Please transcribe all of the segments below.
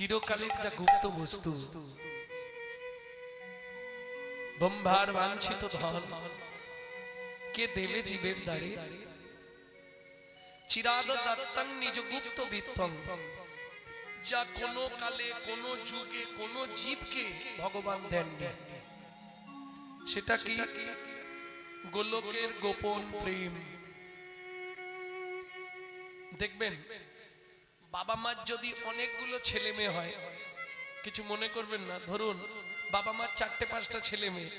চিরকালের যা গুপ্ত বস্তু, ব্রহ্মার বাঞ্ছিত ধন কে দেবে জীবের দ্বারে, চিরাদ দত্তং নিজ গুপ্ত বিত্তং, যা কোনো কালে কোনো যুগে কোনো জীবকে ভগবান দেননি। সেটা কি? গোলকের গোপন প্রেম। দেখবেন বাবা মার যদি অনেকগুলো ছেলে মেয়ে হয়, কিছু মনে করবেন না, ধরুন বাবা মার 4-5টা ছেলে মেয়ে,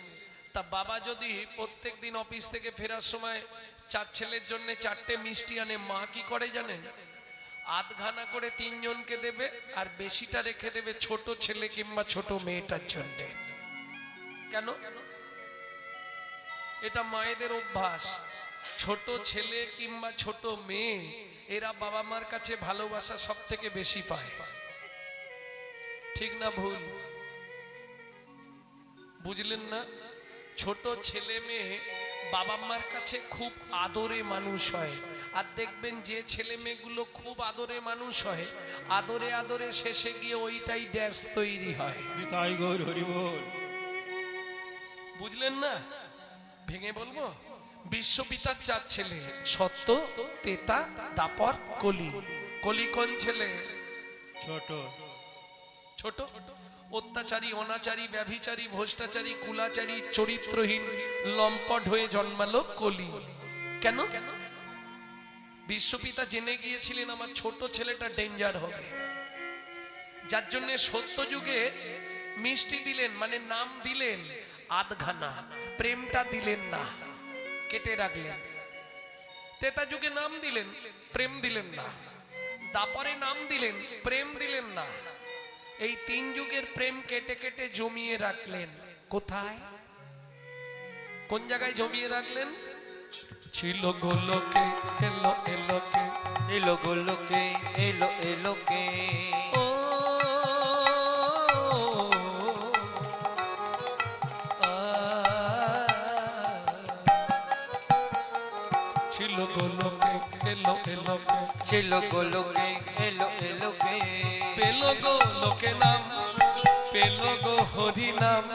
তা বাবা যদি প্রত্যেক দিন অফিস থেকে ফেরার সময় 4 ছেলের জন্য 4টে মিষ্টি আনে, মা কি করে জানেন? আধখানা করে 3 জনকে দেবে আর বেশিটা রেখে দেবে ছোট ছেলে কিংবা ছোট মেয়েটার জন্য। কেন? এটা মায়েদের অভ্যাস। ছোট ছেলে কিংবা ছোট মেয়ে এরা বাবা মার কাছে ভালোবাসা সব থেকে বেশি পায়। ঠিক না ভুল? বুঝলেন না? ছোট ছেলে মেয়ে বাবা মার কাছে খুব আদরে মানুষ হয়। আর দেখবেন যে ছেলে মেয়েগুলো খুব আদরে মানুষ হয়, আদরে আদরে শেষে গিয়ে ওইটাই ড্যাশ তৈরি হয়। বুঝলেন না? ভেঙে বলবো, বিশ্বপিতার 4 ছেলে, সত্য, তেতা, দাপর, কলি। কলি কোন ছেলে? ছোট ছোট। অত্যাচারী, অনাচারী, ব্যভিচারী, ভ্রষ্টাচারী, কুলাচারী, চরিত্রহীন, লম্পট হয়ে জন্মালো কলি। কেন? বিশ্বপিতা জেনে গিয়েছিলেন আমার ছোট ছেলেটা ডেঞ্জার হবে, যার জন্য সত্য যুগে মিষ্টি দিলেন, মানে নাম দিলেন আধখানা, প্রেমটা দিলেন না, কেটে রাখলেন। তেতা যুগে নাম দিলেন, প্রেম দিলেন না। দাপরে নাম দিলেন, প্রেম দিলেন না। এই 3 যুগের প্রেম কেটে কেটে জমিয়ে রাখলেন কোথায়? কোন জায়গায় জমিয়ে রাখলেন? ছিল গোলকে, এলো এলোকে, এলো গোলকে, এলো এলোকে। ও ছিল গোলকে, এলো এলোকে, ছিল গোলকে, এলো এলোকে। পেল গো লোকে নাম, পেল গো হরি নাম,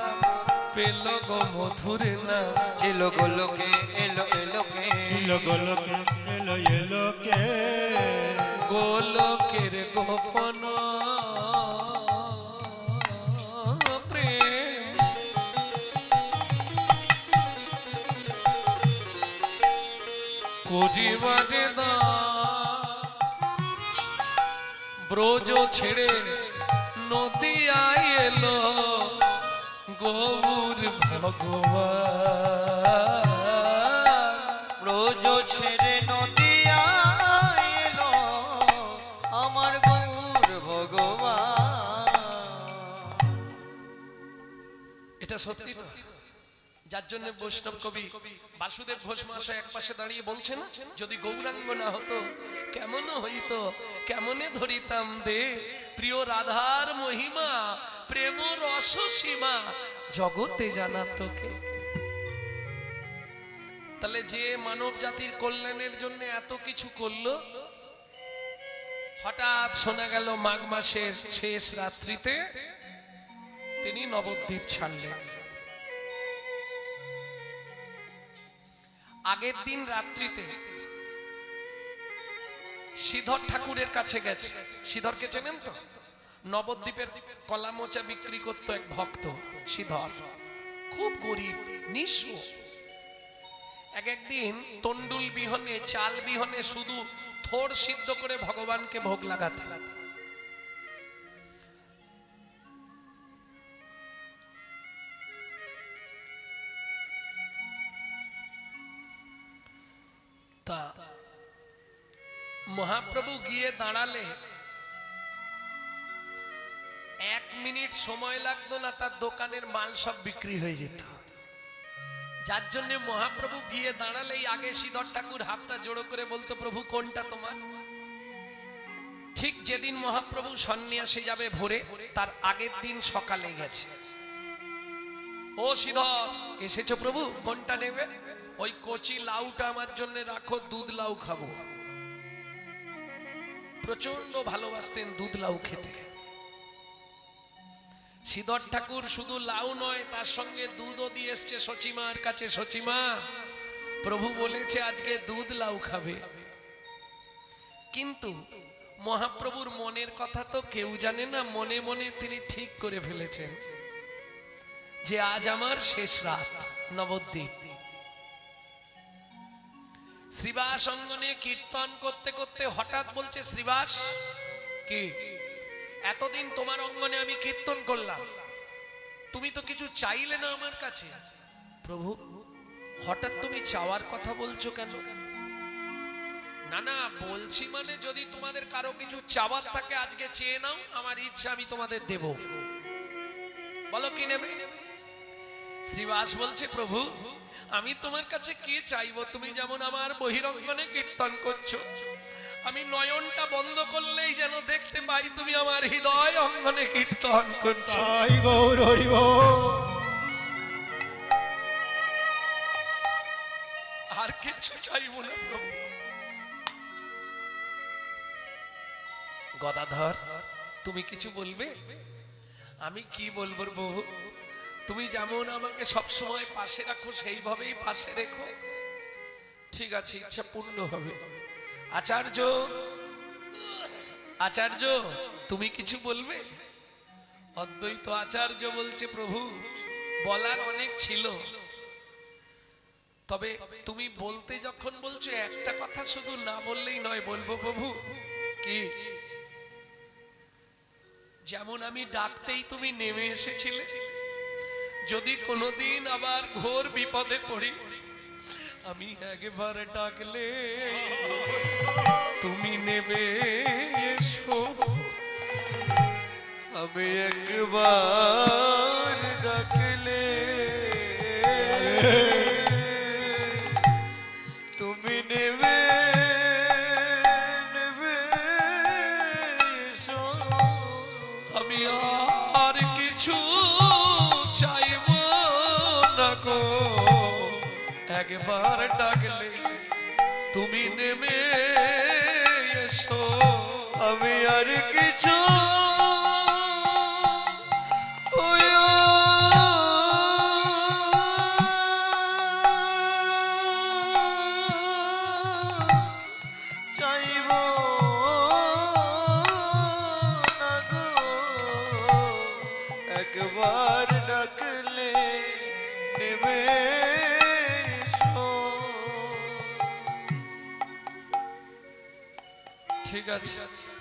পেল গো মধুর নাম। ছিল গোলকে, এলো এলোকে। ছিল গোলকে, এলো এলোকে। গোলকের গোপন প্রেম, করিবারে ব্রজ ছেড়ে নদিয়ায় এলো গৌর ভগবান। ব্রজ ছেড়ে নদিয়া এলো আমার গৌর ভগবান। এটা সত্যি তো? যার জন্য বৈষ্ণব কবি বাসুদেব ঘোষ মহাশয় এক পাশে দাঁড়িয়ে বলছেন, যদি গৌরাঙ্গ না হতো কেমন হইতো, কেমনে ধরিতাম দে প্রিয় রাধার মহিমা, প্রেম রস সীমা জগতে জানা তোকে। তাহলে যে মানব জাতির কল্যাণের জন্য এত কিছু করলো, হঠাৎ শোনা গেল মাঘ মাসের শেষ রাত্রিতে তিনি নবদ্বীপ ছাড়লেন। আগের দিন রাত্রিতে শ্রীধর ঠাকুরের কাছে গেছে। শ্রীধরকে চেনেন তো? নবদ্বীপের কলা মোচা বিক্রি করতো এক ভক্ত শ্রীধর, খুব গরিব নিঃস্ব। একদিন তন্ডুল বিহনে, চাল বিহনে শুধু থোড় সিদ্ধ করে ভগবানকে ভোগ লাগাতে। তা মহাপ্রভু গিয়ে দাঁড়ালে 1 মিনিট সময় লাগতো না, তার দোকানের মাল সব বিক্রি হয়ে যেত। যার জন্য মহাপ্রভু গিয়ে দাঁড়ালেই আগে শ্রীধর ঠাকুর হাতটা জোড়ো করে বলতো, প্রভু কোনটা তোমার? ঠিক যেদিন মহাপ্রভু সন্ন্যাসে যাবে ভোরে, তার আগের দিন সকালে গেছে। ও শ্রীধর এসেছো প্রভু, কোনটা নেবে? ওই কচি লাউটা আমার জন্য রাখো, দুধ লাউ খাবো। প্রচন্ড ভালোবাসতেন দুধ লাউ খেতে। শ্রীধর ঠাকুর শুধু লাউ নয়, তার সঙ্গে দুধও দিয়ে এসছে সচিমার কাছে। সচিমা, প্রভু বলেছে আজকে দুধ লাউ খাবে। কিন্তু মহাপ্রভুর মনের কথা তো কেউ জানে না। মনে মনে তিনি ঠিক করে ফেলেছেন যে আজ আমার শেষ রাত নবদ্বীপ। শ্রীবাস অঙ্গনে কীর্তন করতে করতে হঠাৎ বলছে, শ্রীবাস কি এতদিন তোমার অঙ্গনে আমি কীর্তন করলাম, তুমি তো কিছু চাইলে না আমার কাছে। প্রভু, হঠাৎ তুমি চাওয়ার কথা বলছো কেন? না না, বলছি মানে যদি তোমাদের কারো কিছু চাওয়ার থাকে আজকে চেয়ে নাও, আমার ইচ্ছা আমি তোমাদের দেব। বলো কি নেবে? শ্রীবাস বলছে, প্রভু আমি তোমার কাছে কি চাইবো? তুমি যেমন আমার বহিরঙ্গনে কীর্তন করছো, আমি নয়নটা বন্ধ করলেই যেন দেখতে পাই তুমি আমার হৃদয় অঙ্গনে কীর্তন করছো। তাই গৌর হরি গৌর। আর কিছু চাইবো না প্রভু। গদাধর, তুমি কিছু বলবে? আমি কি বলবো প্রভু? তুমি যেমন আমাকে সবসময় পাশে রাখো সেইভাবেই পাশে রেখো। ঠিক আছে, ইচ্ছা পূর্ণ হবে। আচার্য, আচার্য তুমি কিছু বলবে? অদ্বৈত আচার্য বলছে, প্রভু বলার অনেক ছিল, তবে তুমি বলতে যখন বলছো একটা কথা শুধু না বললেই নয়, বলবো প্রভু। কি? যেমন আমি ডাকতেই তুমি নেমে এসেছিলে, যদি কোনোদিন আবার ঘোর বিপদে পড়ি, আমি একবার ডাকলে তুমি নেবে এসো। আমি একবার ডাকলে তুমি নেবে নেবে এসো। আমি আর কিছু চাইব না গো, একবার ডাকলে তুমি নেমে এসো। আমি আর কিছু চাইব না গো, একবার ডাকলে নেবে এসো। ঠিক আছে,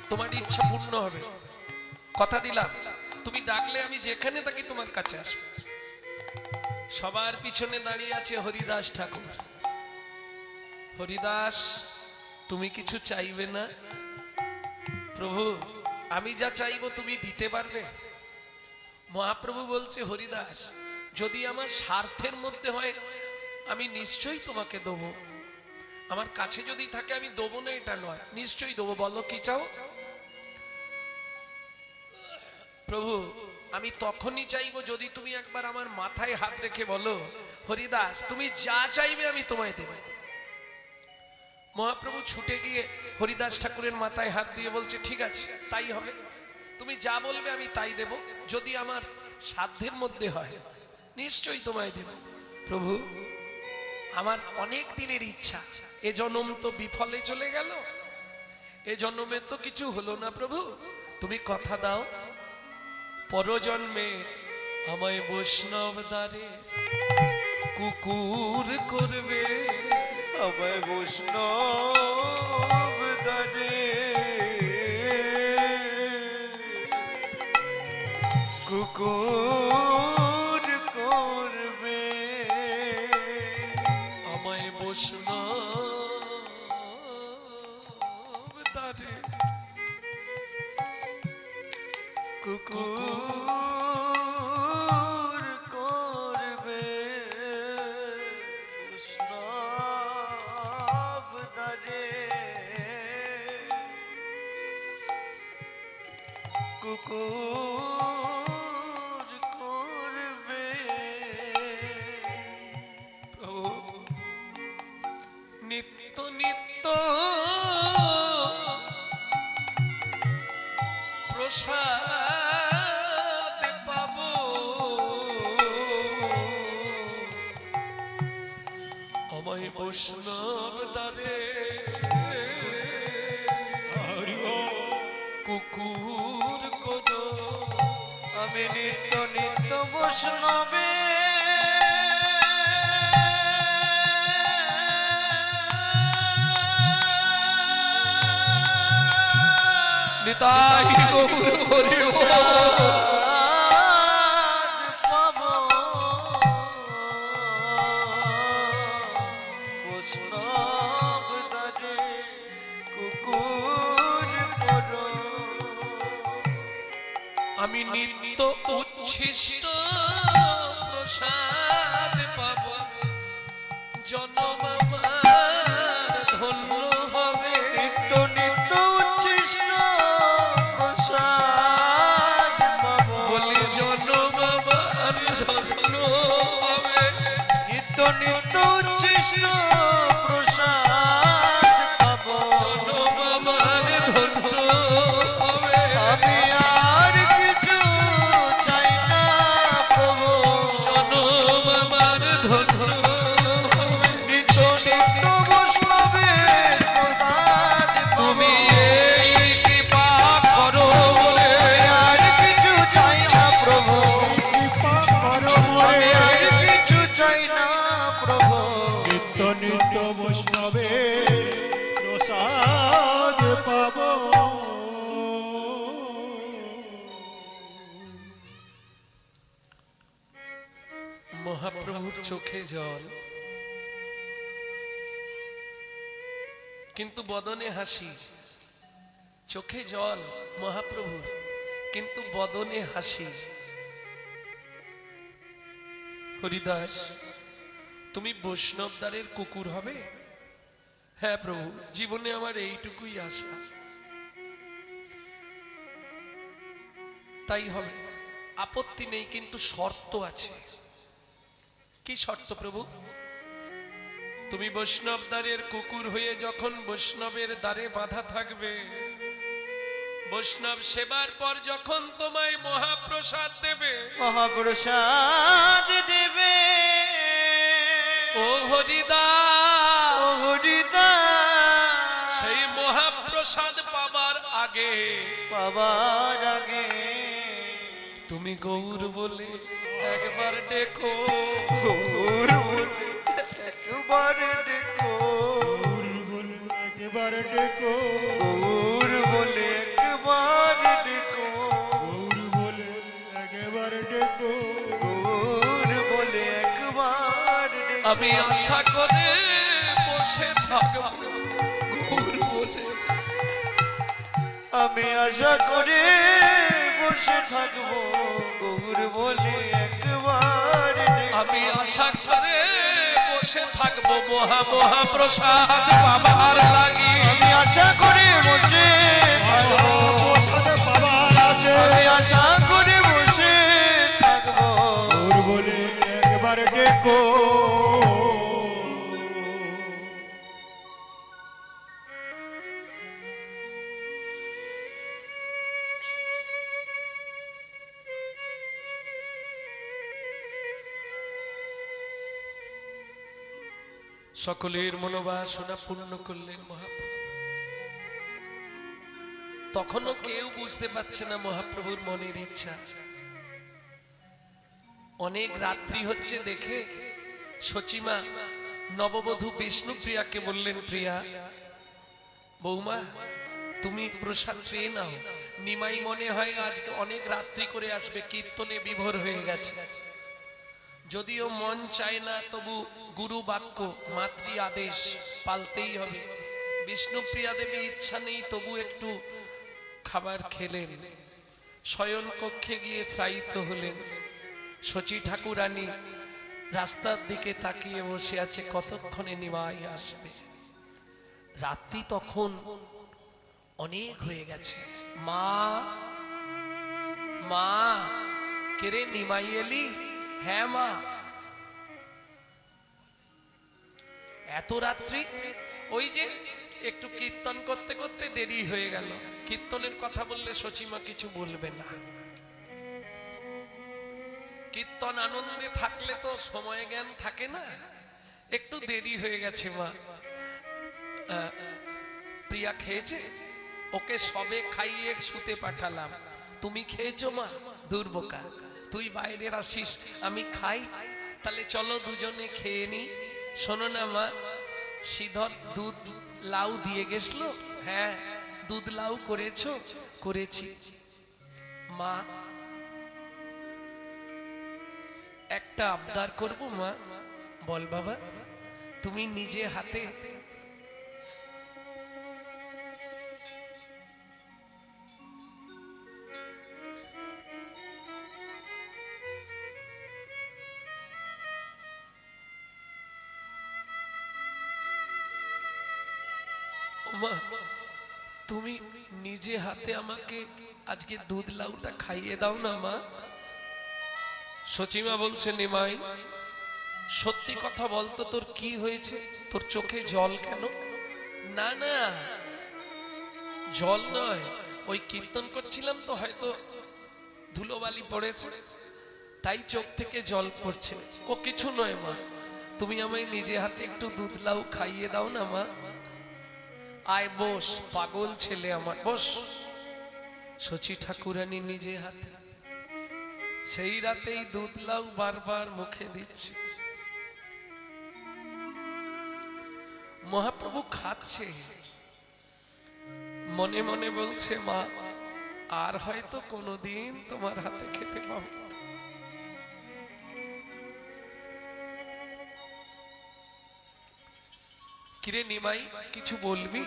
তোমার ইচ্ছা পূর্ণ হবে, কথা দিলাম। তুমি ডাকলে আমি যেখানে থাকি তোমার কাছে আসবো। সবার পিছনে দাঁড়িয়ে আছে হরিদাস ঠাকুর। হরিদাস, তুমি কিছু চাইবে না? প্রভু আমি যা চাইবো তুমি দিতে পারবে? মহাপ্রভু বলছে, হরিদাস যদি আমার স্বার্থের মধ্যে হয় আমি নিশ্চয়ই তোমাকে দেবো, আমার কাছে যদি থাকে আমি দেবো না এটা নয়, নিশ্চয়ই দেবো। বলো কি চাও? প্রভু আমি তখনই চাইবো যদি তুমি একবার আমার মাথায় হাত রেখে বলো, হরিদাস তুমি যা চাইবে আমি তোমায় দেব। মহাপ্রভু ছুটে গিয়ে হরিদাস ঠাকুরের মাথায় হাত দিয়ে বলছে, ঠিক আছে তাই হবে, তুমি যা বলবে আমি তাই দেব, যদি আমার সাধ্যের মধ্যে হয় নিশ্চয়ই তোমায় দেব। প্রভু আমার অনেক দিনের ইচ্ছা, এ জন্ম তো বিফলে চলে গেল, এ জন্মে তো কিছু হলো না। প্রভু তুমি কথা দাও, পরজন্মে আমায় বৈষ্ণব দ্বারে কুকুর করবে। আমায় বৈষ্ণব দ্বারে কুকুর করবে। আমায় বৈষ্ণব দ্বারে কুকুর করবে। বৈষ্ণব দ্বারে কুকুর করবে। নিত্য নিত্য প্রসাদ পাবো, বৈষ্ণব দ্বারে হরি বল কুকুর করো। আমি নিত্য নিত্য বৈষ্ণবে নিতাই গৌর হরি বল। পাব বৈষ্ণব দ্বারে কুকুর করো। আমি নিত্য উচ্ছিষ্ট প্রসাদ পাব, জনম আমার ধন্য হবে। নিত্য নিত্য উচ্ছিষ্ট প্রসাদ পাব। বলি জনম আমার ধন্য হবে। নিত্য নিত্য উচ্ছিষ্ট প্রসাদ পাব। জনম আমার ধন্য হবে। আমি আর কিছু চাই না প্রভু। জনম আমার ধন্য হবে। নিত্য নিত্য বৈষ্ণবের প্রসাদ পাব। তুমি এই কৃপা করো বলে আর কিছু চাই না প্রভু। কৃপা করো আমি আর কিছু চাই না প্রভু। নিত্য নিত্য বৈষ্ণবে প্রসাদ পাব। মহাপ্রভুর চোখে জল, কিন্তু বদনে হাসি। চোখে জল মহাপ্রভুর, কিন্তু বদনে হাসি। হরিদাস, তুমি বৈষ্ণব দ্বারের কুকুর হবে? হ্যাঁ প্রভু, জীবনে আমার এইটুকুই আশা। তাই হবে, আপত্তি নেই, কিন্তু শর্ত আছে। কি শর্ত প্রভু? তুমি বৈষ্ণব দ্বারের কুকুর হয়ে যখন বৈষ্ণবের দ্বারে বাঁধা থাকবে, বৈষ্ণব সেবার পর যখন তোমায় মহাপ্রসাদ দেবে, মহাপ্রসাদ দেবে ও হরিদাস, হরিদাস সেই মহাপ্রসাদ পাবার আগে পাবার আগে তুমি গৌর বলে একবার ডেকো। গৌর বলে একবার ডেকো। গৌর বলে একেবারে ডেকো। গৌর বলে একবার ডেকো। গৌর বলে একেবারে ডেকো। গৌর বলে একবার ডেকো। আমি আশা করে বসে থাকব গৌর বলে। আমি আশা করে বসে থাকবো গৌর বলে একবার ডেকো। আমি আশা করে বসে থাকবো মহাপ্রসাদ পাবার লাগি। আমি আশা করে বসে থাকবো। প্রসাদ পাবার আছে। আমি আশা করে বসে থাকবো। গৌর বলে একবার ডেকো। সকলের মনোবাসনা পূর্ণ করলেন মহাপ্রভু। তখনও কেউ বুঝতে পারছে না মহাপ্রভুর মনের ইচ্ছা। অনেক রাত্রি হচ্ছে দেখে সচিমা নববধূ বিষ্ণুপ্রিয়াকে বললেন, প্রিয়া বৌমা, তুমি প্রসাদ পেয়ে নাও। নিমাই মনে হয় আজকে অনেক রাত্রি করে আসবে, কীর্তনে বিভোর হয়ে গেছে। যদিও মন চায় না, তবু গুরু বাক্য মাতৃ আদেশ পালতেই হবে। বিষ্ণুপ্রিয়া দেবী ইচ্ছা নেই, তবু একটু খাবার খেলেন। শয়ন কক্ষে গিয়ে শ্রায়িত হলেন। শচী ঠাকুরানী রাস্তার দিকে তাকিয়ে বসে আছে, কতক্ষণে নিমাই আসবে। রাত্রি তখন অনেক হয়ে গেছে। মা মা, কেরে নিমাই এলি? হ্যাঁ মা। এত রাত্রি? ওই যে একটু কীর্তন করতে করতে দেরি হয়ে গেল। কীর্তনের কথা বললে সচিমা কিছু বলবে না। কীর্তন আনন্দে থাকলে তো সময় জ্ঞান থাকে না। একটু দেরি হয়ে গেছে মা। প্রিয়া খেয়েছে? ওকে সবে খাইয়ে শুতে পাঠালাম। তুমি খেয়েছো মা? দুর্বোকা, তুই বাইরে আসিস, আমি খাই, তাহলে চলো দুজনে খেয়ে নি। শোনো না মা, শ্রীধর দুধ লাউ দিয়ে গেছিল? হ্যাঁ। দুধ লাউ করেছো? করেছি। মা একটা আবদার করব মা। বল বাবা। তুমি নিজে হাতে মা, তুমি নিজে হাতে আমাকে আজকে দুধ লাউটা খাইয়ে দাও না মা। সচিমা বলছে, নিমাই সত্যি কথা বলতো, তোর কি হয়েছে? তোর চোখে জল কেন? না না, জল নয়, ওই কীর্তন করছিলাম তো, হয়তো ধুলোবালি পড়েছে, তাই চোখ থেকে জল পড়ছে। ও কিছু নয় মা, তুমি আমায় নিজে হাতে একটু দুধ লাউ খাইয়ে দাও না মা। আয় বস, পাগল ছেলে আমার, বস। শচী ঠাকুরানী নিজে হাতে সেই রাতেই দুধ লাউ বারবার মুখে দিচ্ছে। মহাপ্রভু খাচ্ছে, মনে মনে বলছে, মা আর হয়তো কোনোদিন তোমার হাতে খেতে পাবো। কিরে নিমাই, কিছু বলবি?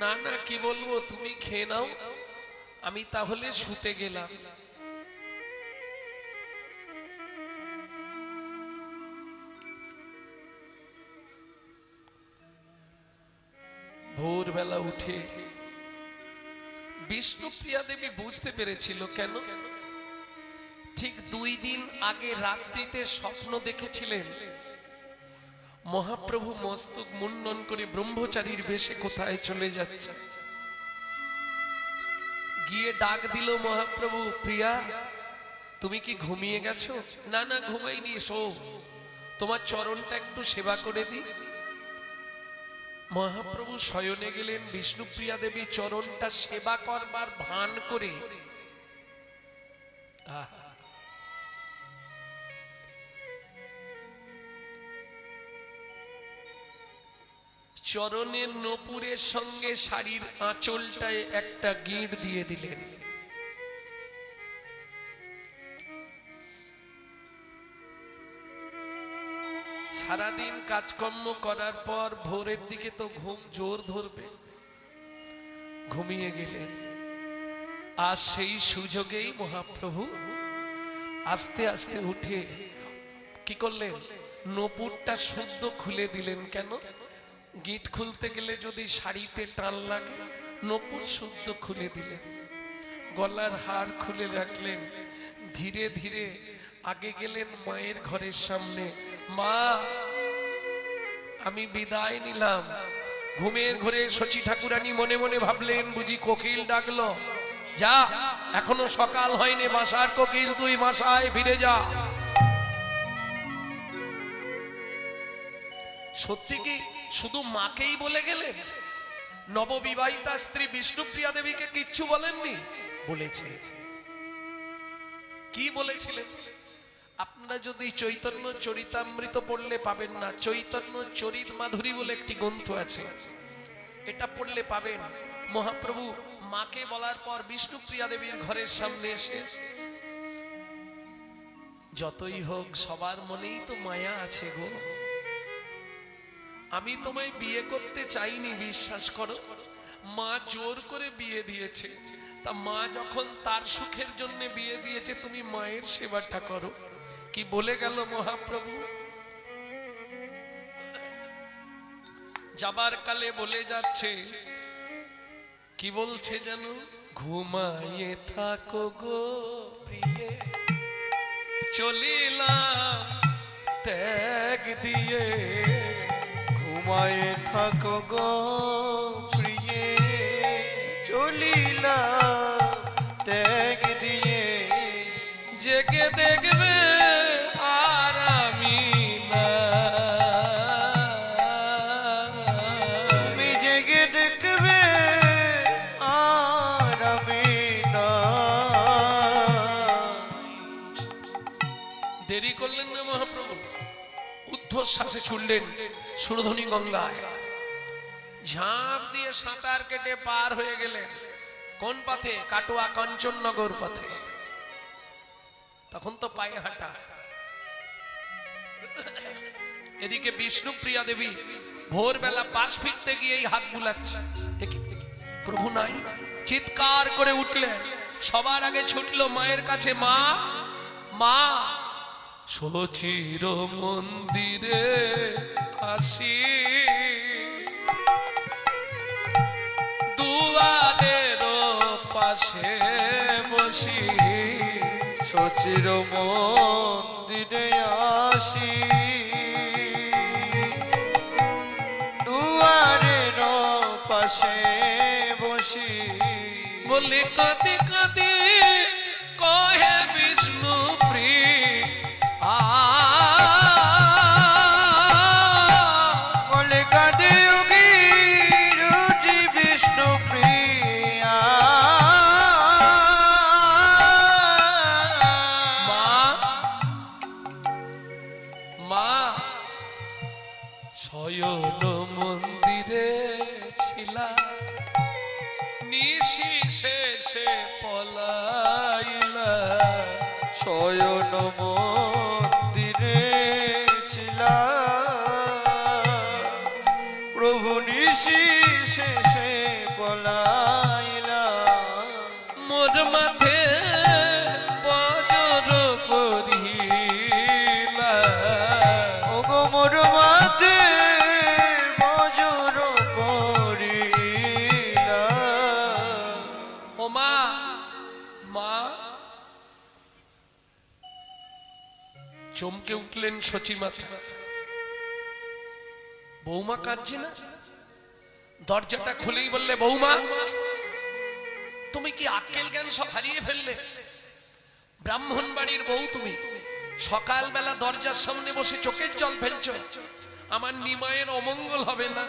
না না, কি বলবো, তুমি খেয়ে নাও, আমি তাহলে শুতে গেলাম। ভোরবেলা উঠে বিষ্ণুপ্রিয়া দেবী বুঝতে পেরেছিল কেন। ঠিক 2 দিন আগে রাত্রিতে স্বপ্ন দেখেছিলেন মহাপ্রভু মস্তক মুন্ডন করে ব্রহ্মচারীর বেশে কোথায় চলে যাচ্ছে। গিয়ে ডাক দিল মহাপ্রভু, প্রিয়া তুমি কি ঘুমিয়ে গেছো? না না, ঘুমাইনি, শো, তোমার চরণটা একটু সেবা করে দি। মহাপ্রভু শয়নে গেলেন, বিষ্ণুপ্রিয়া দেবী চরণটা সেবা করবার ভান করে চরণের নপুরের সঙ্গে শাড়ির আঁচলটায় একটা গিঁট দিয়ে দিলেন। সারাদিন কাজকর্ম করার পর ভোরের দিকে তো ঘুম জোর ধরবে, ঘুমিয়ে গেলেন। আর সেই সুযোগেই মহাপ্রভু আস্তে আস্তে উঠে কি করলেন, নপুরটা শুদ্ধ খুলে দিলেন। কেন? গিঁট খুলতে গেলে যদি শাড়িতে টান লাগে, নপুর শুদ্ধ খুলে দিলেন। গলার হার খুলে রাখলেন। ধীরে ধীরে আগে গেলেন মায়ের ঘরের সামনে। মা আমি বিদায় নিলাম। ঘুমের ঘরে শচী ঠাকুরানী মনে মনে ভাবলেন, বুঝি কোকিল ডাকলো, যা এখনো সকাল হয়নি, বাসার কোকিল তুই বাসায় ফিরে যা। সত্যি কি শুধু মাকেই বলে গেলেন? নববিবাহিতা স্ত্রী বিষ্ণুপ্রিয়া দেবীকে কিচ্ছু বলেননি? বলেছে। কি বলেছিলেন? আপনারা যদি চৈতন্য চরিতামৃত পড়লে পাবেন না, চৈতন্য চরিত মাধুরী বলে একটি গ্রন্থ আছে, এটা পড়লে পাবেন। মহাপ্রভু মাকে বলার পর বিষ্ণুপ্রিয়া দেবীর ঘরের সামনে এসে, যতই হোক সবার মনেই তো মায়া আছে গো, আমি তোমায় বিয়ে করতে চাইনি, বিশ্বাস করো, মা জোর করে বিয়ে দিয়েছে। তা মা যখন তার সুখের জন্য বিয়ে দিয়েছে, তুমি মায়ের সেবাটা করো। কি বলে গেল মহাপ্রভু? যাবার কালে বলে যাচ্ছে, কি বলছে যেন, ঘুমাইয়ে থাকো গো প্রিয়ে, চলিলাম ত্যাগ দিয়ে। ঘুমায়ে থাকো গো প্রিয়ে, চলিলাম ত্যাগ দিয়ে। জেগে দেখবে আর আমি নাই। দেরি করলেন না মহাপ্রভু, ঊর্ধ্বশ্বাসে ছুটলেন সুরধনী গঙ্গায়, ঝাঁপ দিয়ে সাঁতার কেটে পার হয়ে গেলেন কোন পথে? কাটোয়া কাঞ্চননগর পথে। তখন তো পায়ে হাঁটা। এদিকে বিষ্ণুপ্রিয়া দেবী ভোরবেলা পাশ ফিরতে গিয়েই হাত বুলাচ্ছে, প্রভু নাই। চিৎকার করে উঠলেন, সবার আগে ছুটলো মায়ের কাছে, মা মা সচির মন্দিরে আসি, দুয়ারের পাশে বসি, সচির মন্দিরে আসি, দুয়ারের পাশে বসি। বলে কাঁদে কাঁদে কহে বিষ্ণু প্রিয়া, বলে কাঁদে যোগী রুচি বিষ্ণু প্রিয়া। মা মা শয়ন মন্দিরে ছিলা, নিশি শেষে পলাইলা, শয়ন মন্দিরে ছিলা, প্রভু নিশি শেষে পলাইলা। মোর মাথে বজর পড়িলা, ওগো মোর মাথে বজর পড়িলা। ও মা মা। চমকে উঠলেন সচিমাতা, বৌমা কাঁদছে না? দরজাটা খুলেই বললে, বৌমা তুমি কি আক্কেল জ্ঞান সব হারিয়ে ফেললে? ব্রাহ্মণ বাড়ির বউ তুমি, সকালবেলা দরজার সামনে বসে চোখের জল ফেলছো, আমার নিমায়ের অমঙ্গল হবে না?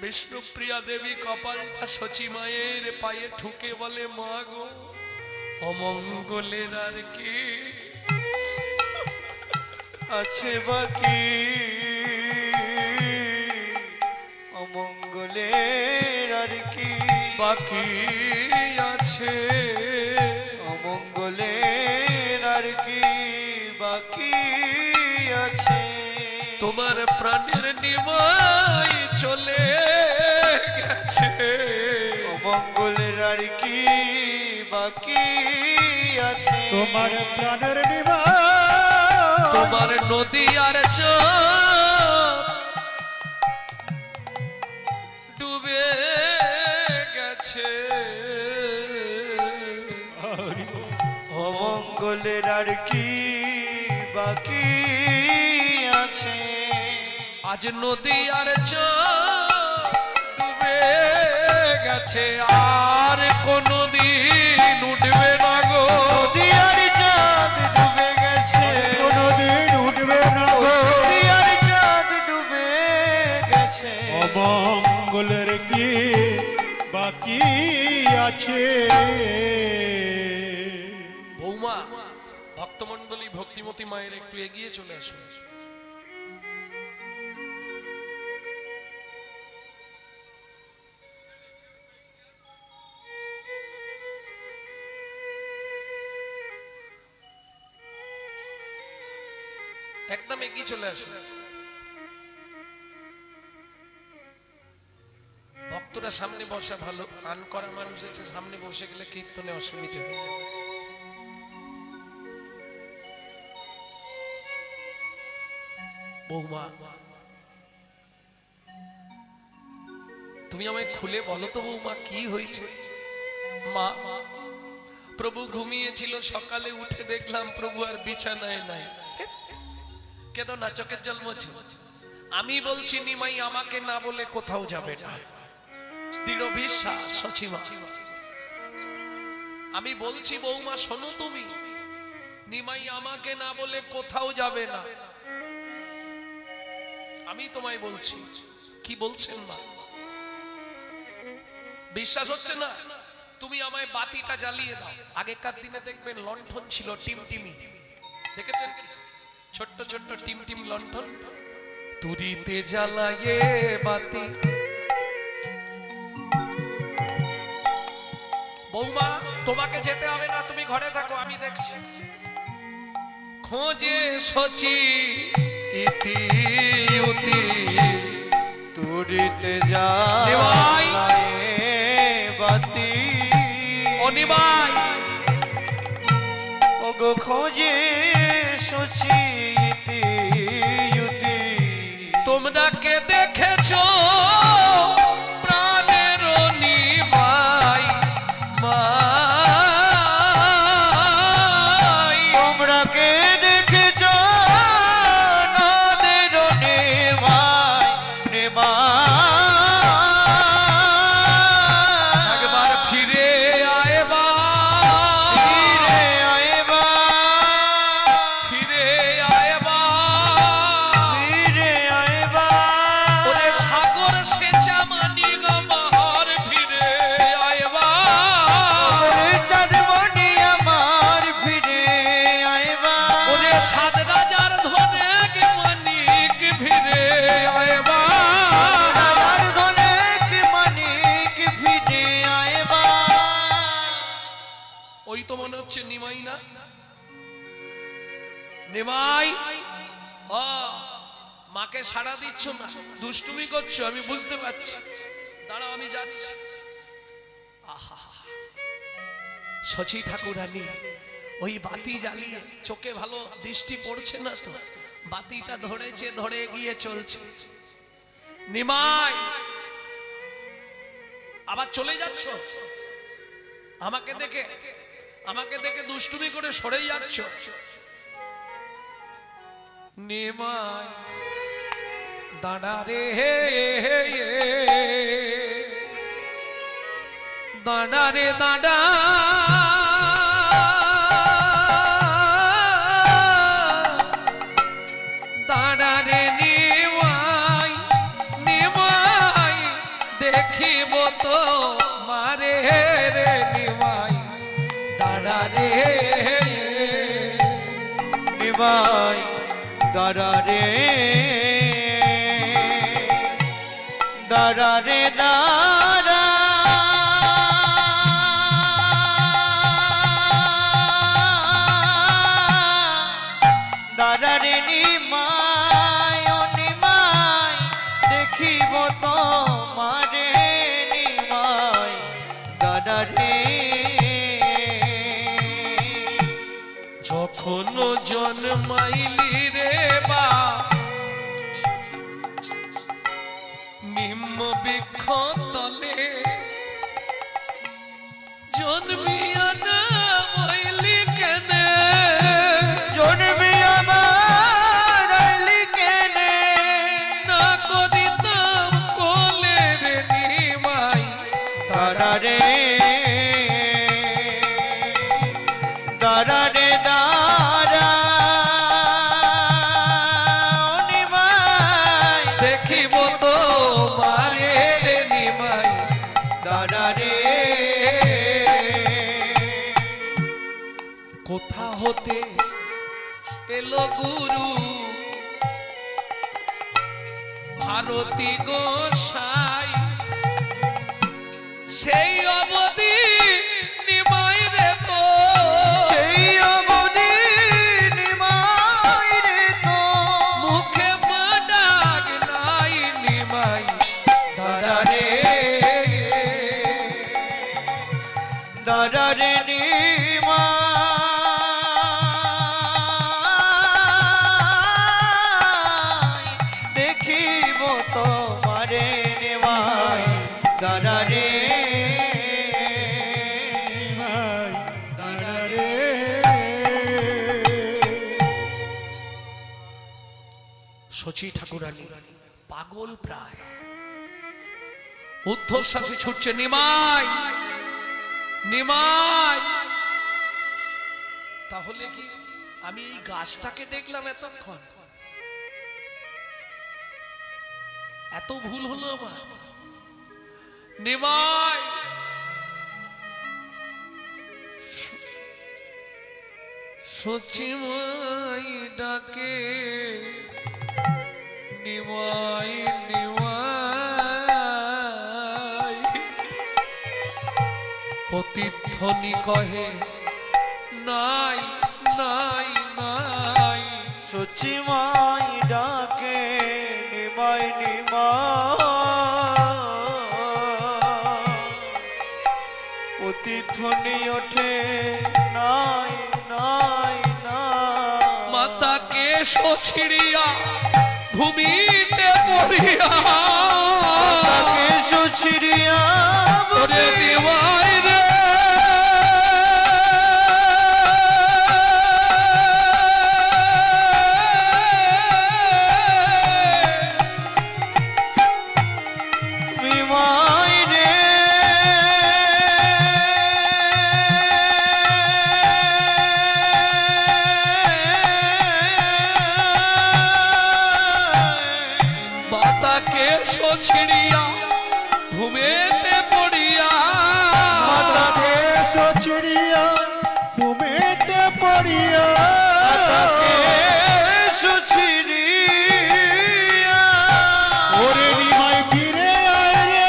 বিষ্ণুপ্রিয়া দেবী কপালটা সচিমায়ের পায়ে ঠুকে বলে, মা গো অমঙ্গলের আর কি আছে বাকি, অমঙ্গলের আর কি বাকি আছে, অমঙ্গলের আর কি বাকি আছে। তোমার প্রাণের নিমাই চলে গেছে, অমঙ্গলের আর কি বাকি আছে। তোমার প্রাণের নিবা, তোমার নদী আর চর ডুবে গেছে, অমঙ্গলের আর কি বাকি আছে। আজ নদী আর চর ডুবে গেছে, আর কোনদিন উঠবে না গো। নদী আর চাঁদ ডুবে গেছে, কোনদিন উঠবে না গো। নদী আর চাঁদ ডুবে গেছে। অমঙ্গলের কি বাকি আছে? বৌমা, ভক্তমণ্ডলী ভক্তিমতী মায়ের একটু এগিয়ে চলে আসুন। একদম এগিয়ে চলে আসুন। ভক্তরা সামনে বসা ভালো, আন করা মানুষ আছে, সামনে বসে গেলে কীর্তনে অসুবিধা হয়। বৌমা, তুমি আমায় খুলে বলো তো বৌমা, কি হয়েছে? মা, প্রভু ঘুমিয়েছিল, সকালে উঠে দেখলাম প্রভু আর বিছানায় নাই। কেন না, চোখের জল মোছো। আমি বলছি নিমাই আমাকে না বলে কোথাও যাবে না, দৃঢ় বিশ্বাস সচিমা। আমি বলছি বৌমা শোনো, তুমি নিমাই আমাকে না বলে কোথাও যাবে না, আমি তোমায় বলছি। কি বলছেন মা? বিশ্বাস হচ্ছে না? তুমি আমায় বাতিটা জ্বালিয়ে দাও। আগেকার দিনে দেখবেন লণ্ঠন ছিল টিমটিমি, দেখেছেন কি? ছোট্ট ছোট্ট টিমটিম লণ্ঠন, তুরিতে জ্বালায়ে বাতি। বৌমা তোমাকে যেতে হবে না, তুমি ঘরে থাকো, আমি দেখছি। খোঁজে সচি ইতি উতি, তুরিতে নিমাই। জ্বালায়ে বাতি। ও নিমাই, ওগো খোঁজে সচি ইতি উতি। তোমরা কে দেখেছো প্রাণের নিমাই মাই? তোমরা কে দেখেছ নদের নেমাই নেমাই। একবার ফিরে আয়বা, ফিরে আইবা, ফিরে আয়বা। ফিরে আইবা। ওরে সাগর সেচা মানি গমার, ফিরে আয়বা। ওরে চাঁদমণি আমার ফিরে আইবা। ওরে সাত রাজার ধনে মানিক, ফিরে আয়বা। রাজার ধনেক মানিক ফিরে আইবা। ওই তো মনে হচ্ছে নিমাই না? নিমাই, ও মাকে সাড়া দিচ্ছ না, দুষ্টুমি করছো, আমি বুঝতে পারছি। দাঁড়াও, আমি যাচ্ছি। আহা, শচী ঠাকুরানী ওই বাতি জ্বালিয়ে, চোখে ভালো দৃষ্টি পড়ছে না তো, বাতিটা ধরেছে, ধরে এগিয়ে চলছে। নিমাই, আবার চলে যাচ্ছ? আমাকে দেখে দুষ্টুমি করে সরে যাচ্ছ? নিমাই দাঁড়া রে, দাঁড়া রে দাঁড়া। দাঁড়া রে নিমাই, নিমাই দেখিব তো মারে রে নিমাই, দাঁড়া রে। নিমাই দাঁড়া রে, দাঁড়া রে দাঁড়া। দাঁড়া রে নিমাই, ও নিমাই দেখিব তো মারে নিমাই, দাঁড়া রে। যখন জন্মাইলি রে বা নিম্ন বৃক্ষ তলে, জন্মিয়া না হইলি কেনে? জন্মে আমার আইলি কেনে? না করিতাম কোলে রে নিমাই, দাঁড়া রে, দাঁড়া রে দাঁড়া। ও নিমাই দেখিব তো মারে রে নিমাই, দাঁড়া রে। কোথা হতে এলো গুরু ভারতী গোসাই, সেই অবধি নিমাই রে তো, সেই অবধি নিমাই রে তো, মুখে মাডাক নাই নিমাই, দাঁড়া রে। দাঁড়া রে নিমাই দেখিব তোমারে নিমাই, দাঁড়া রে। নিমাই দাঁড়া রে। শচী ঠাকুরানী পাগল প্রায়, ঊর্ধ্বশ্বাসে ছুটছে, নিমাই, নিমাই। তাহলে কি আমি এই গাছটাকে দেখলাম এতক্ষণ? এত ভুল হলো আমার? নিমাই, সচিমাই ডাকে নিমাই নিমাই প্রতিধ্বনি কহে নাই নাই নাই সচিমাই ডাকে নিমাই নিমাই প্রতিধ্বনি ওঠে নাই নাই নাই মাতাকে সছিড়িয়া ভূমিতে পড়িয়া তাকে সুছিড়িয়া ওরে নিমাই রে নিমাই রে মাতাকে সছিড়িয়া ভূমিতে পড়িয়া মাতাকে চিড়িয়া ঘুমেতে পড়িয়া তাকে সুছিড়িয়া ওরে নিমাই ফিরে আয় রে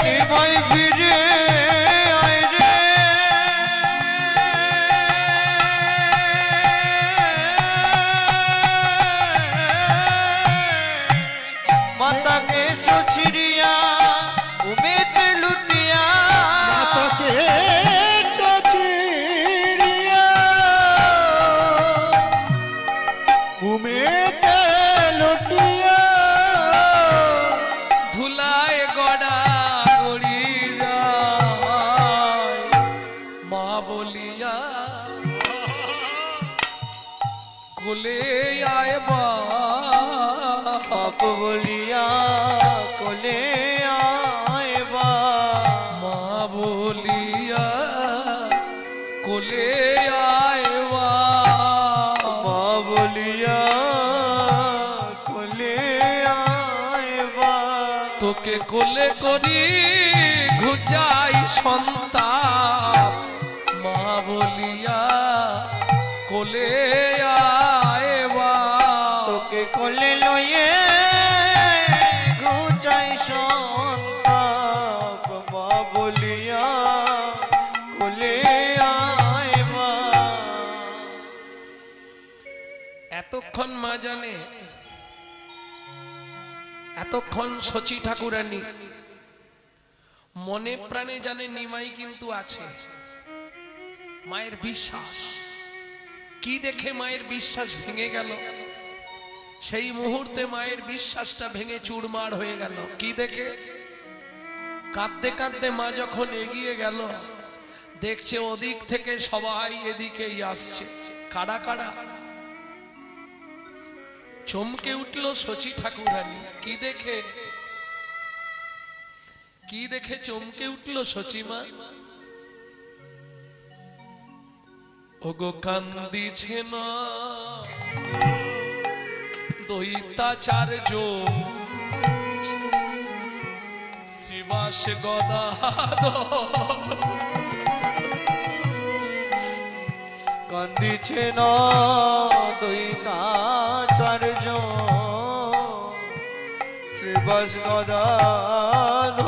নিমাই ফিরে আয় রে মাতাকে সুছিড়িয়া উমেতে লুটিয়া মাতাকে চিড়িয়া ঘুমেতে লুটিয়া ধুলায় গড়া গড়ি যায় মা বলিয়া কোলে আয় বা পাপ বলিয়া কোলে আয়বা মা বলিয়া কোলে আয় বা মা বলিয়া কোলে আয়বা তোকে কোলে করি ঘুচাই সন্তাপ মা বলিয়া কোলে আয় বা তোকে কোলে লয়ে ঘুচাই সন্তাপ মা বলিয়া কোলে আয়বা এতক্ষণ মা জানে এতক্ষণ শচী ঠাকুরানী মনে প্রাণে জানে নিমাই কিন্তু আছে মায়ের বিশ্বাস কি দেখে মায়ের বিশ্বাস ভেঙে গেল সেই মুহূর্তে মায়ের বিশ্বাসটা ভেঙে চুরমার হয়ে গেল কি দেখে কাঁদতে কাঁদতে মা যখন এগিয়ে গেল দেখছে ওদিক থেকে সবাই এদিকেই আসছে কারা কারা চমকে উঠল শচী ঠাকুরানী কি দেখে চমকে উঠল শচীমা ওগো কান্দিছে না দৈতাচার্য শ্রীবাস গদাধর কান্দিছে না দৈতাচার্য শ্রীবাস গদাধর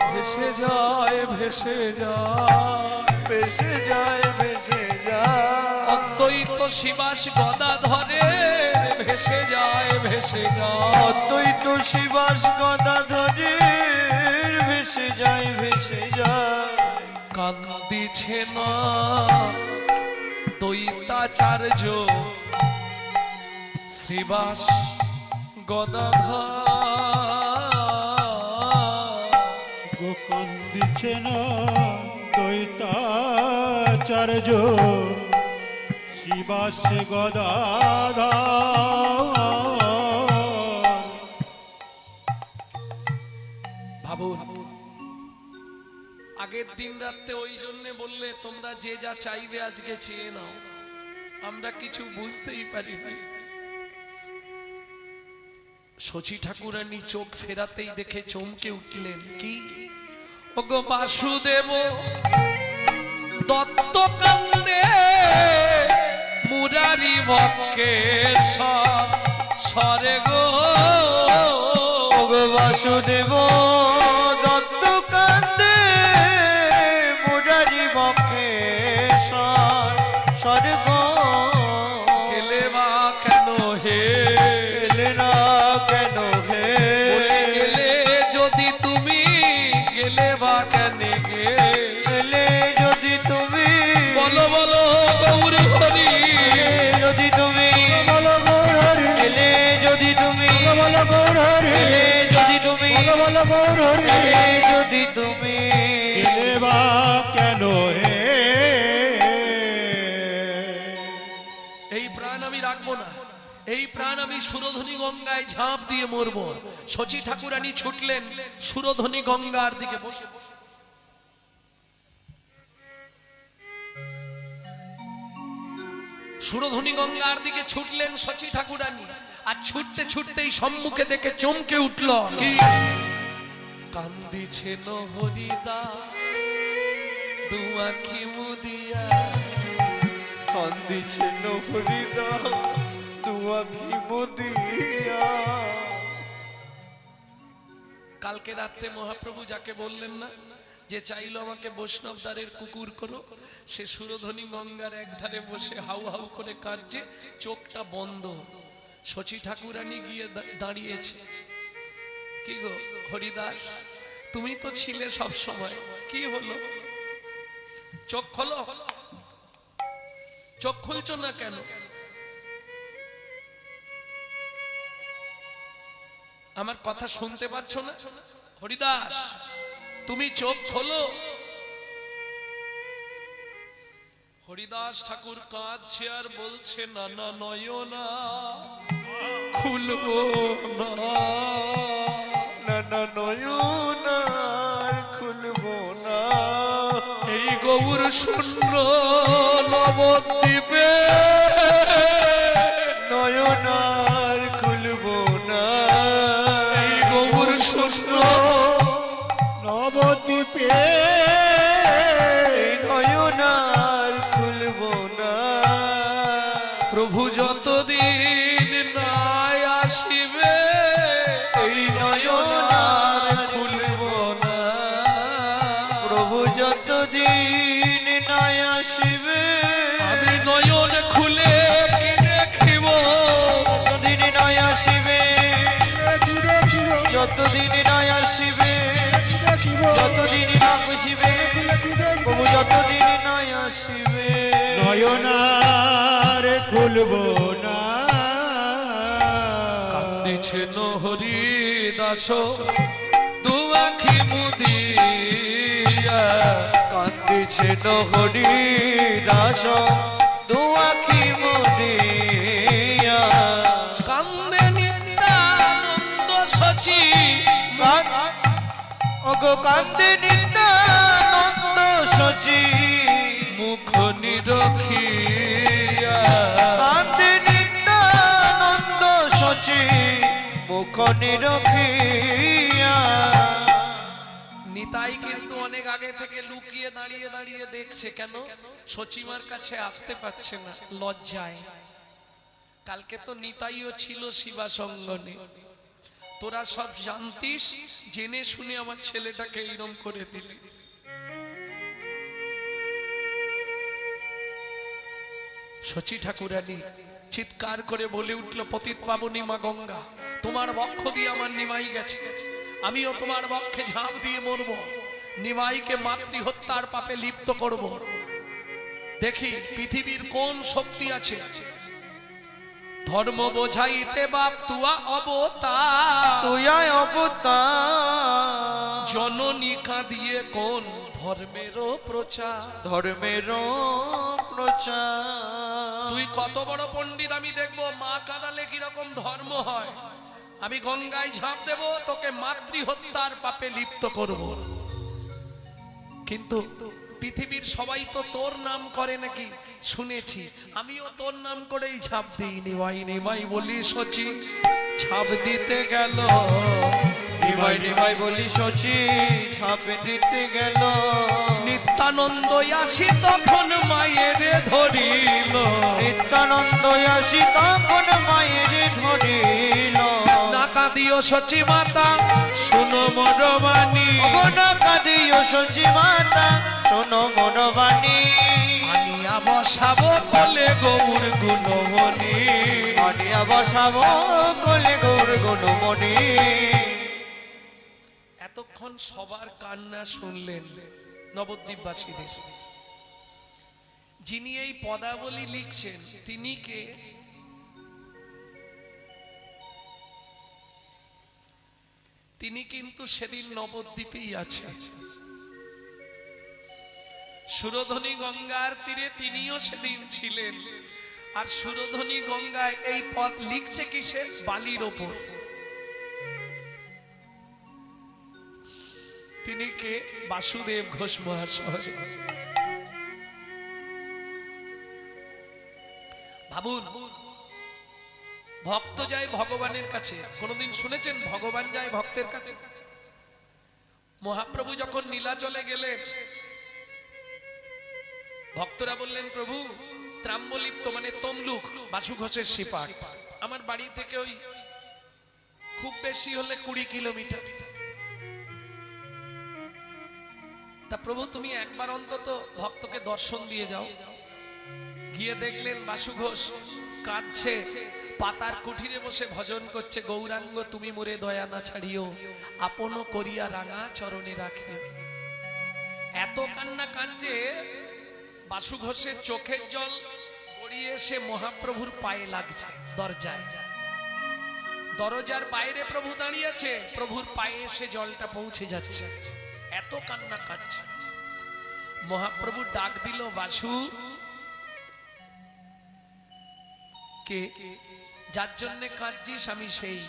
ভেসে যায় ভেসে যায় ভেসে যায় ভেসে যায় অদ্বৈত শিবাস গদাধরে ভেসে যায় ভেসে যায় অদ্বৈত শিবাস গদাধরের ভেসে যায় ভেসে যায় কান্দিছে না দৈতাচার্য শ্রীবাস গদাধর গোপন দিচ্ছে না দৈতাচার্য শিবাস গদাধর ভাবুন আগের দিন রাতে ওই জন্য বললে তোমরা যে যা চাইবে আজকে চেয়ে নাও আমরা কিছু বুঝতেই পারি না শচী ঠাকুরানী চোখ ফেরাতেই দেখে চমকে উঠলেন, কি ওগো বাসুদেব দত্ত কান্দে মুরারি বক্ষে সরে গো। ওগো বাসুদেব দত্ত কান্দে মুরারি বক্ষে স্বর্গ। গেলে বা কেন হে, এলে না কেন হে, বলে গেলে যদি তুমি, গেলে বা কেন গে, এলে যদি তুমি, বলো বলো গৌর হরি, যদি তুমি বলো গৌর হরি, এলে যদি তুমি বলো গৌর হরি, এলে যদি তুমি বলো গৌর হরি, এলে যদি তুমি, এলে বা কেন হে। এই প্রাণ আমি রাখবো না, এই প্রাণ আমি সুরধনী গঙ্গায় ঝাঁপ দিয়ে মরবো। শচী ঠাকুরানী ছুটলেন সুরধনী গঙ্গার দিকে, বসে বসে সুরধনী গঙ্গার দিকে ছুটলেন শচী ঠাকুরানী। আর ছুটতে ছুটতেই সম্মুখে দেখে চমকে উঠল, কি কান্দিছে হরিদা দু আঁখি মুদিয়া। কান্দিছে হরিদা দু আঁখি মুদিয়া। কালকে রাত্রে মহাপ্রভু যাকে বললেন না যে চাইলো আমাকে বৈষ্ণব দ্বারের কুকুর করো, সে সুরধনী গঙ্গার একধারে বসে হাউ হাউ করে কাঁদছে, চোখটা বন্ধ। শচী ঠাকুরানী গিয়ে দাঁড়িয়েছে, কি গো হরিদাস, তুমি তো ছিলে সব সময়, কি হলো? চোখ খোলো, চোখ খুলছো না কেন? আমার কথা শুনতে পাচ্ছ না? হরিদাস, তুমি চোখ খোলো। হরিদাস ঠাকুর কাঁদছে আর বলছে, না না নয়না খুলবো না, না না নয়ন আর খুলবো না। এই গৌর শূন্য নবদ্বীপে নয়ন আর খুলবো না। এই গৌর শূন্য নবদ্বীপে নয়ন আর খুলবো না। প্রভু যতদিন নাই আসিবে এই নয়ন আর খুলব না। প্রভু যতদিন নাই আসিবে, আমি নয়ন খুলে কি দেখিব? যতদিন নাই আসিবে, যতদিন নাই আসিবে, যতদিন না বুঝিবে, প্রভু যতদিন নাই আসিবে, নয়নার খুলব না। কান্দিছে হরিদাস দু আঁখি মুদিয়া। কান্দিছে হরিদাস দু আঁখি মুদিয়া। কান্দে নিত্যানন্দ শচী, ওগো কান্দে নিত্যানন্দ শচী, মুখ নিরখিয়া। কান্দে নিত্যানন্দ শচী, মুখ নিরখিয়া। নিতাই কিন্তু অনেক আগে থেকে লুকিয়ে দাঁড়িয়ে দাঁড়িয়ে দেখছে, কেন সচিমার কাছে আসতে পারছে না লজ্জায়। কালকে তো নিতাইও ছিল শিবা সঙ্গনে, তোরা সব জানতিস, জেনে শুনে আমার ছেলেটাকে এইরকম করে দিলি। শচী ঠাকুরানী চিৎকার করে বলে উঠল, পতিত পাবনী মা গঙ্গা, তোমার বক্ষ দিয়ে আমার নিমাই গেছে, আমিও তোমার বক্ষে ঝাঁপ দিয়ে মরব, নিমাইকে মাতৃহত্যার পাপে লিপ্ত করব। দেখি পৃথিবীর কোন শক্তি আছে, ধর্ম বোঝাইতে বাপ তুয়া অবতার, তুই অবতার, জননী কাঁদিয়ে কোন ধর্মেরও প্রচার, ধর্মেরও প্রচার। তুই কত বড় পণ্ডিত আমি দেখবো, মা কাঁদালে কিরকম ধর্ম হয়। আমি গঙ্গায় ঝাঁপ দেব, তোকে মাতৃহত্যার পাপে লিপ্ত করব। কিন্তু পৃথিবীর সবাই তো তোর নাম করে নাকি শুনেছি, আমিও তোর নাম করেই ঝাঁপ দিই। নিমাই নিমাই বলি সচি ঝাঁপ দিতে গেল, নিমাই নিমাই বলি সচি ঝাঁপ দিতে গেল। নিত্যানন্দ আসি তখন মায়ের ধরিল, নিত্যানন্দ আসি তখন মায়ের ধরিল। না কাঁদিও সচি মাতা শুনো মোর বাণী, না কাঁদিও সচি মাতা শোনো মোর বাণী। আনিয়া বসাবো কোলে গৌর গুণমণি, আনিয়া বসাবো কোলে গৌর গুণমণি। এতক্ষণ সবার কান্না শুনলেন নবদ্বীপবাসীদের। যিনি এই পদাবলী লিখছেন তিনি কে? তিনি কিন্তু সেদিন নবদ্বীপেই আছেন। সুরধনী গঙ্গার তীরে তিনিও সেদিন ছিলেন। আর সুরধনী গঙ্গায় এই পদ লিখছে কিসের? বালির ওপর। তিনি কে? বাসুদেব ঘোষ মহাশয়। ভাবুন, ভক্ত যায় ভগবানের কাছে। কোনদিন শুনেছেন ভগবান যায় ভক্তের কাছে? মহাপ্রভু যখন নীলাচলে গেলেন, ভক্তরা বললেন প্রভু ত্রাম্বলিপ্ত মানে তমলুক, বাসু ঘোষের সিপাট আমার বাড়ি থেকে ওই খুব বেশি হলে 20 কিলোমিটার। তা প্রভু তুমি একবার অন্তত ভক্তকে দর্শন দিয়ে যাও। গিয়ে দেখলেন বাসু ঘোষ কাঁদছে, পাতার কুঠিরে বসে ভজন করছে, গৌরাঙ্গ তুমি মোরে দয়া না ছাড়িও, আপন করিয়া রাঙা চরণে রাখে। এত কান্না কাঁদছে, বাসু ঘোষের চোখের জল গড়িয়ে এসে মহাপ্রভুর পায়ে লাগছে। দরজায়, দরজার বাইরে প্রভু দাঁড়িয়ে আছে, প্রভুর পায়ে এসে জলটা পৌঁছে যাচ্ছে। এত কান্না কাঁদছে। মহাপ্রভু ডাক দিল, বাসু কে? যার জন্য কাঁদছিস আমি সেই।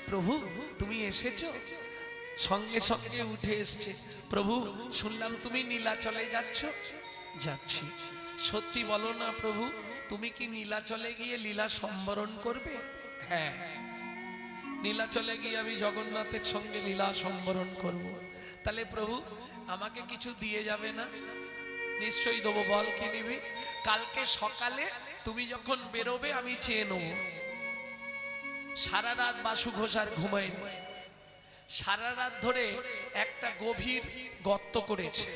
প্রভু তুমি এসেছো? সঙ্গে সঙ্গে উঠে এসছে। প্রভু শুনলাম তুমি নীলাচলে যাচ্ছ। যাচ্ছি। সত্যি বলো না প্রভু, তুমি কি নীলাচলে গিয়ে লীলা সম্বরণ করবে? হ্যাঁ, নীলাচলে গিয়ে আমি জগন্নাথের সঙ্গে লীলা সম্বরণ করব। তাহলে প্রভু আমাকে কিছু দিয়ে যাবে না? নিশ্চয়ই দেবো। বল কি নিবি? কালকে সকালে তুমি যখন বেরোবে আমি চেয়ে নেব। সারা রাত বাসু ঘোষ আর ঘুমায়নি। সারা রাত ধরে একটা গভীর গর্ত করেছে।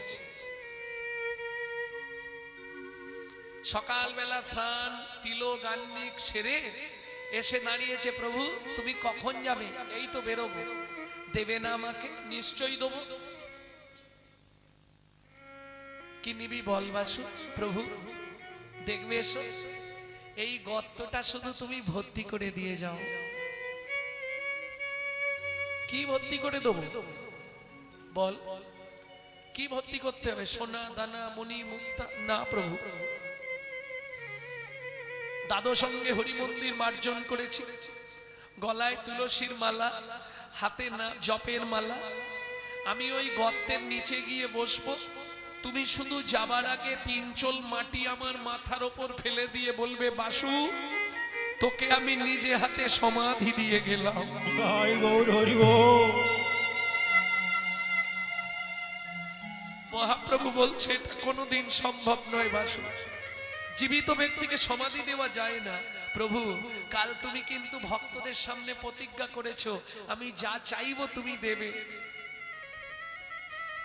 সকালবেলা স্নান তিলক গান্নিক সেরে এসে দাঁড়িয়েছে, প্রভু তুমি কখন যাবে? এই তো বেরোবো। দেবে না আমাকে? নিশ্চয়ই দেবো। কি নিবি বল বাসু? প্রভু দেখবে এসো, এই গর্তটা শুধু তুমি ভর্তি করে দিয়ে যাও। কি ভর্তি করে দেবো বল? কি ভর্তি করতে হবে? সোনা দানা মণি মুক্তা? না প্রভু, দাদু সঙ্গে হরি মন্দির মার্জন করেছি, গলায় তুলসীর মালা, হাতে না জপের মালা। আমি ওই গর্তের নিচে গিয়ে বসবো, তুমি শুধু যাবার আগে 3 চোল মাটি আমার মাথার ওপর ফেলে দিয়ে বলবে, বাসু তোকে আমি নিজে হাতে সমাধি দিয়ে গেলাম। তাই গৌর হরি বল। মহাপ্রভু বলছে এটা কোনোদিন সম্ভব নয় বাসু, জীবিত ব্যক্তিকে সমাধি দেওয়া যায় না। প্রভু কাল তুমি কিন্তু ভক্তদের সামনে প্রতিজ্ঞা করেছো আমি যা চাইবো তুমি দেবে,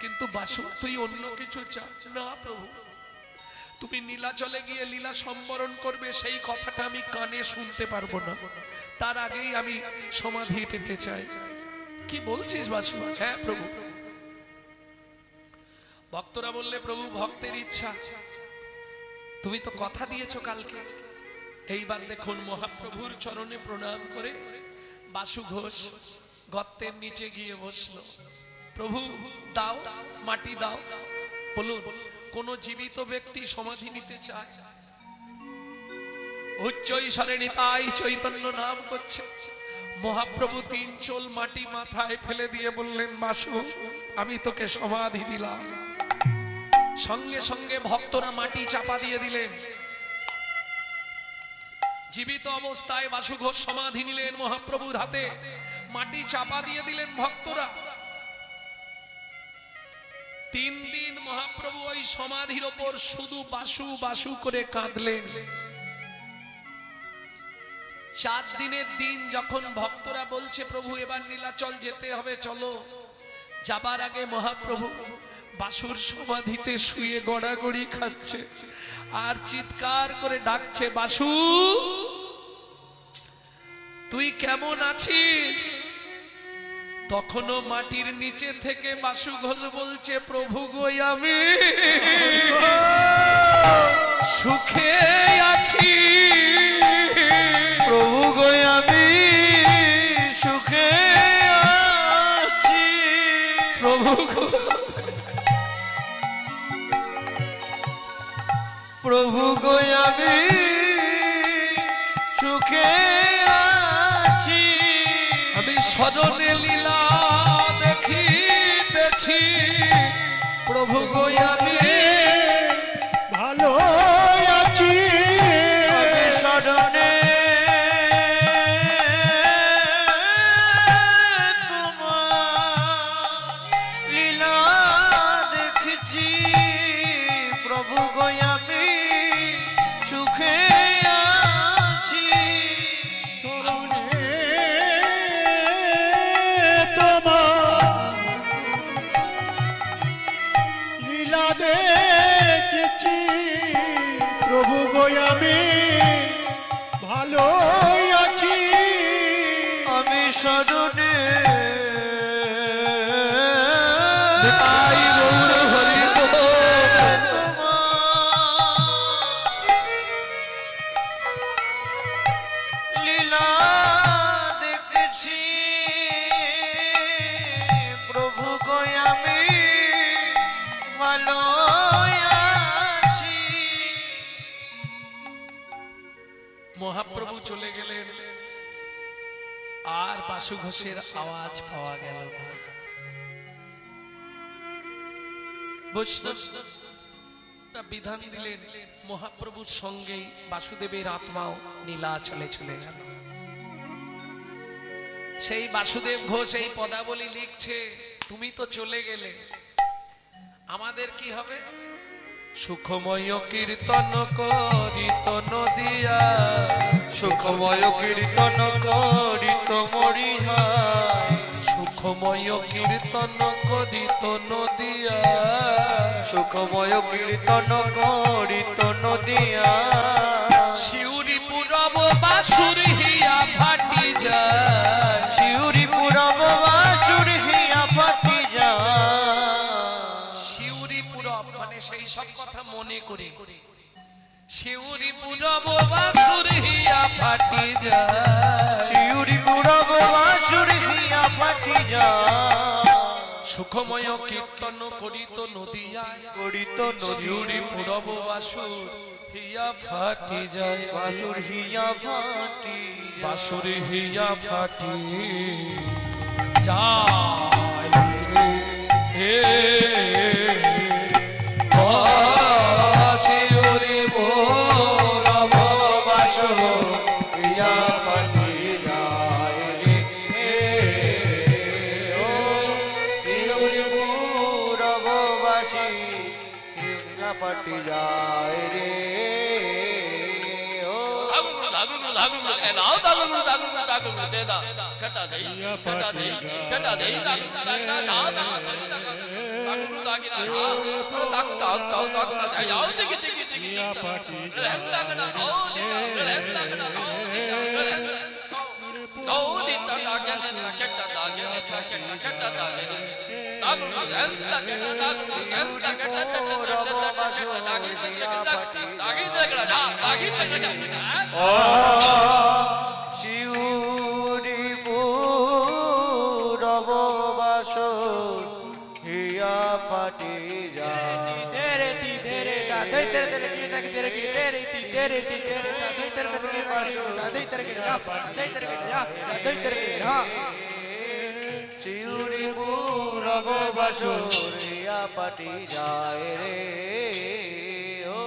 কিন্তু বাসু তুই অন্য কিছু চাও না। প্রভু তুমি নীলাচলে গিয়ে লীলা সম্বরণ করবে, সেই কথাটা আমি কানে শুনতে পারবো না, তার আগেই আমি সমাধি পেতে চাই। কি বলছিস বাসু? হ্যাঁ প্রভু। ভক্তরা বললে, প্রভু ভক্তের ইচ্ছা, তুমি তো কথা দিয়েছো কালকে। এইবার দেখুন মহাপ্রভুর চরণে প্রণাম করে বাসু ঘোষ গর্তের নিচে গিয়ে বসলো। প্রভু দাও, মাটি দাও। বলুন কোন জীবিত ব্যক্তি সমাধি নিতে চায়, উচ্চ ঈশ্বরে নিতাই চৈতন্য নাম করছে। মহাপ্রভু 3 চোল মাটি মাথায় ফেলে দিয়ে বললেন, বাসু আমি তোকে সমাধি দিলাম। সঙ্গে সঙ্গে ভক্তরা মাটি চাপা দিয়ে দিলেন। জীবিত অবস্থায় বাসু ঘোষ সমাধি নিলেন মহাপ্রভুর হাতে, মাটি চাপা দিয়ে দিলেন ভক্তরা। 3 দিন মহাপ্রভু ওই সমাধির ওপর শুধু বাসু বাসু করে কাঁদলেন। 4 দিনের দিন যখন ভক্তরা বলছে প্রভু এবার নীলাচল যেতে হবে, চলো, যাবার আগে মহাপ্রভু বাসুর সমাধিতে শুয়ে গড়াগড়ি খাচ্ছে আর চিৎকার করে ডাকছে, বাসু তুই কেমন আছিস? তখনও মাটির নিচে থেকে বাসু ঘোষ বলছে, প্রভু গো আমি সুখে আছি, প্রভু গো আমি সুখে আছি, প্রভু গো, প্রভু গো আমি সুখে আছি, আমি সজনে লীলা দেখিতেছি, প্রভু গো আমি ভালো আছি, আমি সদনে তোমার লীলা দেখছি, প্রভু গো আমি সুখে আছি, শরণে তোমার লীলা দেখেছি, প্রভু গো আমি ভালো আছি, আমি সদনে তাই গৌর হরি গো, লীলা দেখছি, প্রভু গো আমি ভালো আছি, মহাপ্রভু চলে গেলেন আর বাসু ঘোষের আওয়াজ পাওয়া গেল না। বৈষ্ণবরা বিধান দিলেন মহাপ্রভুর সঙ্গেই বাসুদেবের আত্মাও নীলাচলে চলে গেল। সেই বাসুদেব ঘোষ এই পদাবলী লিখছে, তুমি তো চলে গেলে, আমাদের কি হবে? সুখময় কীর্তন করিত নদিয়া, সুখময় কীর্তন করিত মরিহায়, সুখময় কীর্তন করিত নদিয়া, সুখময় কীর্তন করিত নদিয়া, শিউরি পুরব বাসুর হিয়া ফাটি যায়, শিউরি পুরব বাসুর হিয়া ফাটি যায়, শিউরি পুরব মানে সেই সব কথা মনে করে, শিউরি পুরব বাসুর হিয়া ফাটি যায়, শিউরি পুরব বাসুর হিয়া ফাটি যায়, সুখময় কীর্তন করিত নদিয়ায়, করিত শিউরি নদী পুরব বাসুর হিয়া ফাটি যায়, বাসুর হিয়া ফাটি বাসুর হিয়া ফাটি যায় হে শিউরি পুরব বাসুর হিয়া ফাটি যায় রে, শিউরি পুরব বাসি হিয়া ফাটি যায় রে, শিউরি পুরব বাসর হিয়া ফাটি যায়, तेरे ती तेरे ता दई तेरे तेरे की ना तेरे की तेरे ती तेरे ती तेरे ता दई तेरे तेरे की बाशु ता दई तेरे की जा दई तेरे की जा दई तेरे की जा শিউরি পুরব বাসর হিয়া পাটি যায় রে ও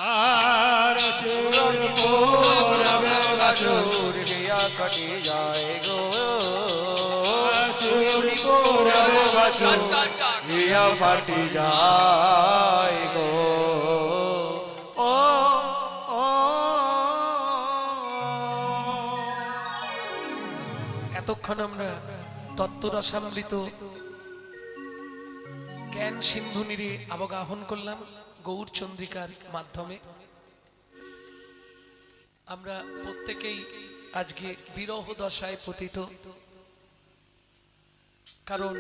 আর চুর হিয়া কাটি যায় গো চুরি করব বাসুর হিয়া পাটি যায় গো ও ও এতক্ষণ আমরা তত্ত্বরসামৃত জ্ঞান সিন্ধুনিরে অবগাহন করলাম গৌর চন্দ্রিকার মাধ্যমে। আমরা প্রত্যেকেই আজকে বিরহ দশায় পতিত, কারণ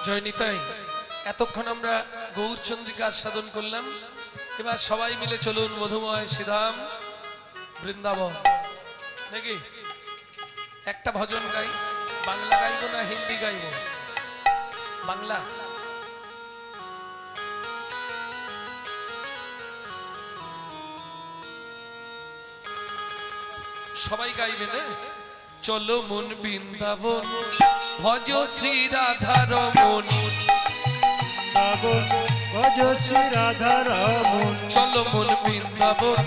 জয় নিতাই। এতক্ষণ আমরা গৌরচন্দ্রিকা আস্বাদন করলাম, এবার সবাই মিলে চলুন মধুময় শ্রীধাম বৃন্দাবন। নাকি একটা ভজন গাই, বাংলা গাইবো না হিন্দি গাইবো? বাংলা। সবাই গাইবে না? চলো মন বৃন্দাবন ভজ শ্রী রাধা রমন, ভজ শ্রী রাধা রমন, চলো মন বৃন্দাবন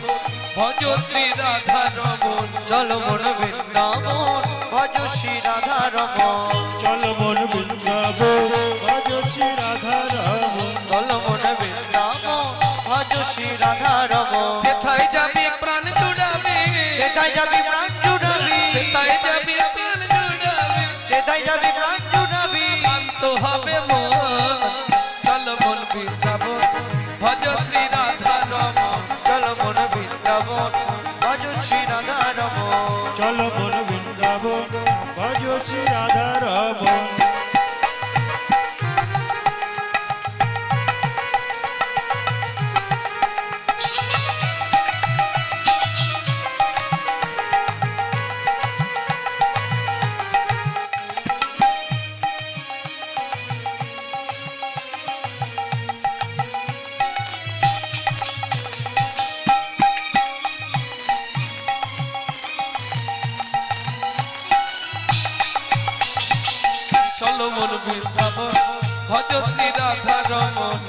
ভজ শ্রী রাধা রমন, চলো মন বৃন্দাবন ভজ শ্রী রাধা রমন, চল মন বৃন্দাবন ভজ শ্রী রাধা রমন, চলো মন বৃন্দাবন ভজ শ্রী রাধা রমন। সেথায় যাবে প্রাণ জুড়াবে, সেটাই যাবি প্রাণ জুড়াবি, সেথায় যাবে প্রাণ জুড়াবে, সেটাই যাবি প্রাণ জুড়াবি, শান্ত হবে মন। চলো মন বৃন্দাবন ভজ শ্রী রাধা রমন, চলো মন বৃন্দাবন ভজ শ্রী রাধা রমন। চল মন বৃন্দাবন ভজ শ্রী রাধা রমন। চলো মন বৃন্দাবন ভজ শ্রী রাধা রমন।